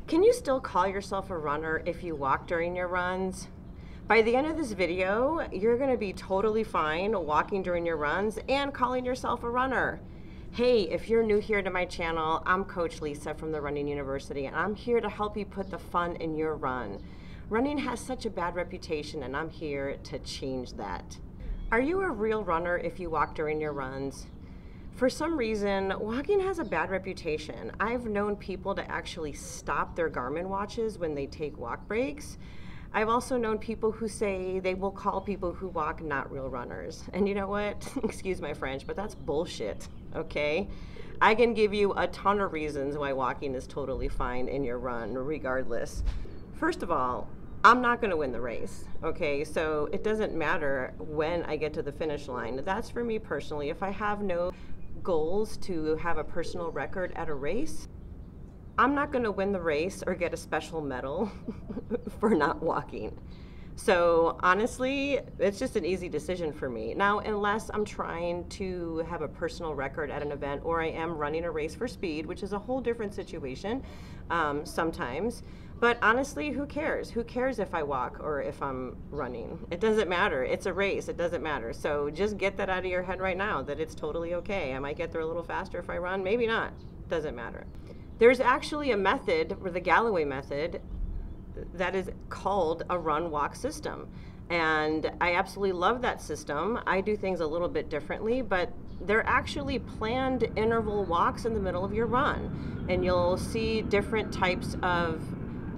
Can you still call yourself a runner if you walk during your runs? By the end of this video, you're gonna be totally fine walking during your runs and calling yourself a runner. Hey, if you're new here to my channel, I'm Coach Lisa from the Running University, and I'm here to help you put the fun in your run. Running has such a bad reputation, and I'm here to change that. Are you a real runner if you walk during your runs? For some reason, walking has a bad reputation. I've known people to actually stop their Garmin watches when they take walk breaks. I've also known people who say they will call people who walk not real runners. And you know what? Excuse my French, but that's bullshit, okay? I can give you a ton of reasons why walking is totally fine in your run, regardless. First of all, I'm not going to win the race, okay? So it doesn't matter when I get to the finish line. That's for me personally. If I have no goals to have a personal record at a race, I'm not going to win the race or get a special medal for not walking. So honestly, it's just an easy decision for me. Now, unless I'm trying to have a personal record at an event, or I am running a race for speed, which is a whole different situation sometimes. But honestly, who cares? Who cares if I walk or if I'm running? It doesn't matter. It's a race. It doesn't matter. So just get that out of your head right now, that it's totally okay. I might get there a little faster if I run. Maybe not. Doesn't matter. There's actually a method, or the Galloway method, that is called a run-walk system. And I absolutely love that system. I do things a little bit differently, but they're actually planned interval walks in the middle of your run. And you'll see different types of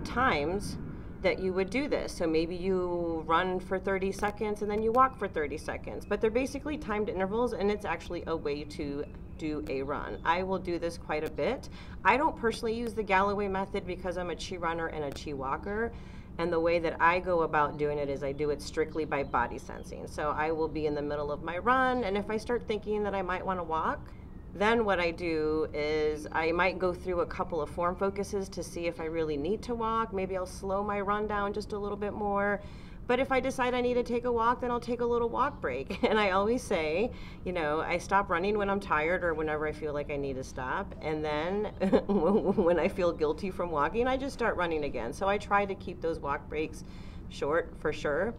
times that you would do this. So maybe you run for 30 seconds and then you walk for 30 seconds, but they're basically timed intervals, and it's actually a way to do a run. I will do this quite a bit. I don't personally use the Galloway method because I'm a chi runner and a chi walker. And the way that I go about doing it is I do it strictly by body sensing. So I will be in the middle of my run, and if I start thinking that I might want to walk, then what I do is I might go through a couple of form focuses to see if I really need to walk. Maybe I'll slow my run down just a little bit more. But if I decide I need to take a walk, then I'll take a little walk break. And I always say, you know, I stop running when I'm tired or whenever I feel like I need to stop. And then when I feel guilty from walking, I just start running again. So I try to keep those walk breaks short for sure.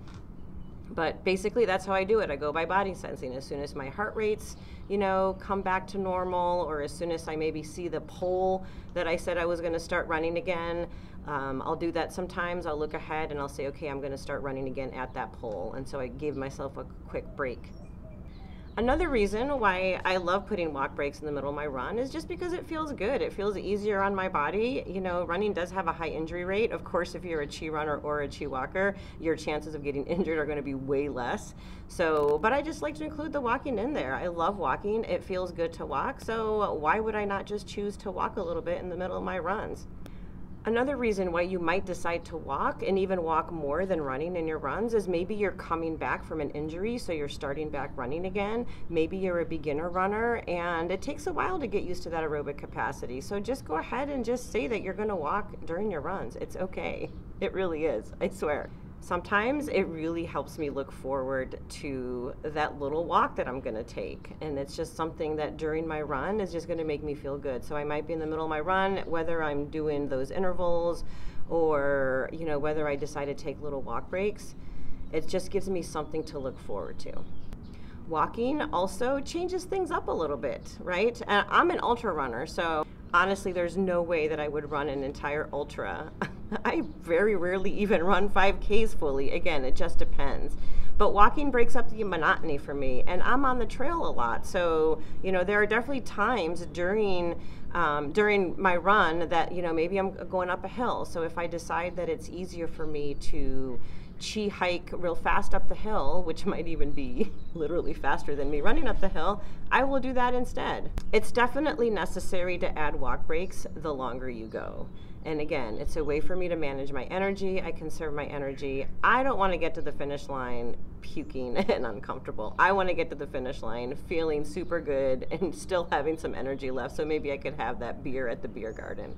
But basically that's how I do it. I go by body sensing. As soon as my heart rates, you know, come back to normal, or as soon as I maybe see the pole that I said I was going to start running again, I'll do that sometimes. I'll look ahead and I'll say, okay, I'm going to start running again at that pole. And so I give myself a quick break. Another reason why I love putting walk breaks in the middle of my run is just because it feels good. It feels easier on my body. You know, running does have a high injury rate. Of course, if you're a chi runner or a chi walker, your chances of getting injured are going to be way less. So, but I just like to include the walking in there. I love walking. It feels good to walk. So why would I not just choose to walk a little bit in the middle of my runs? Another reason why you might decide to walk, and even walk more than running in your runs, is maybe you're coming back from an injury, so you're starting back running again. Maybe you're a beginner runner and it takes a while to get used to that aerobic capacity. So just go ahead and just say that you're going to walk during your runs. It's okay. It really is, I swear. Sometimes it really helps me look forward to that little walk that I'm going to take. And it's just something that during my run is just going to make me feel good. So I might be in the middle of my run, whether I'm doing those intervals or, you know, whether I decide to take little walk breaks, it just gives me something to look forward to. Walking also changes things up a little bit, right? And I'm an ultra runner, so honestly, there's no way that I would run an entire ultra. I very rarely even run 5Ks fully. Again, it just depends. But walking breaks up the monotony for me, and I'm on the trail a lot. So, you know, there are definitely times during my run that, you know, maybe I'm going up a hill. So if I decide that it's easier for me to chi hike real fast up the hill, which might even be literally faster than me running up the hill, I will do that instead. It's definitely necessary to add walk breaks the longer you go. And again, it's a way for me to manage my energy. I conserve my energy. I don't want to get to the finish line puking and uncomfortable. I want to get to the finish line feeling super good and still having some energy left, so maybe I could have that beer at the beer garden.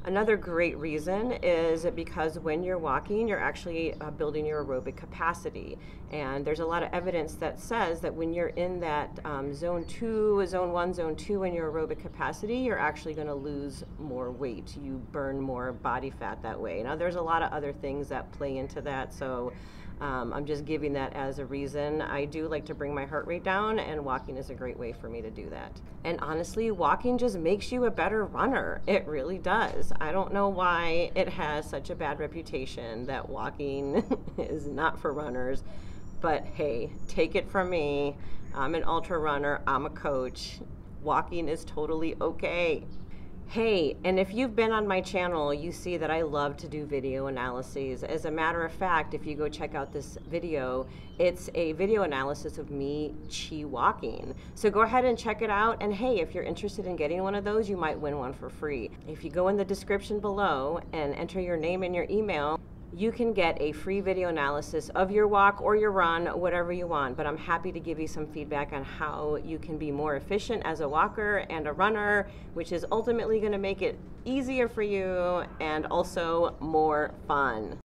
Another great reason is because when you're walking, you're actually building your aerobic capacity. And there's a lot of evidence that says that when you're in that zone 2, zone 1, zone 2 in your aerobic capacity, you're actually going to lose more weight. You burn more body fat that way. Now, there's a lot of other things that play into that, so I'm just giving that as a reason. I do like to bring my heart rate down, and walking is a great way for me to do that. And honestly, walking just makes you a better runner. It really does. I don't know why it has such a bad reputation that walking is not for runners, but hey, take it from me. I'm an ultra runner, I'm a coach. Walking is totally okay. Hey, and if you've been on my channel, you see that I love to do video analyses. As a matter of fact, if you go check out this video, it's a video analysis of me chi walking. So go ahead and check it out. And hey, if you're interested in getting one of those, you might win one for free. If you go in the description below and enter your name and your email, you can get a free video analysis of your walk or your run, whatever you want. But I'm happy to give you some feedback on how you can be more efficient as a walker and a runner, which is ultimately going to make it easier for you and also more fun.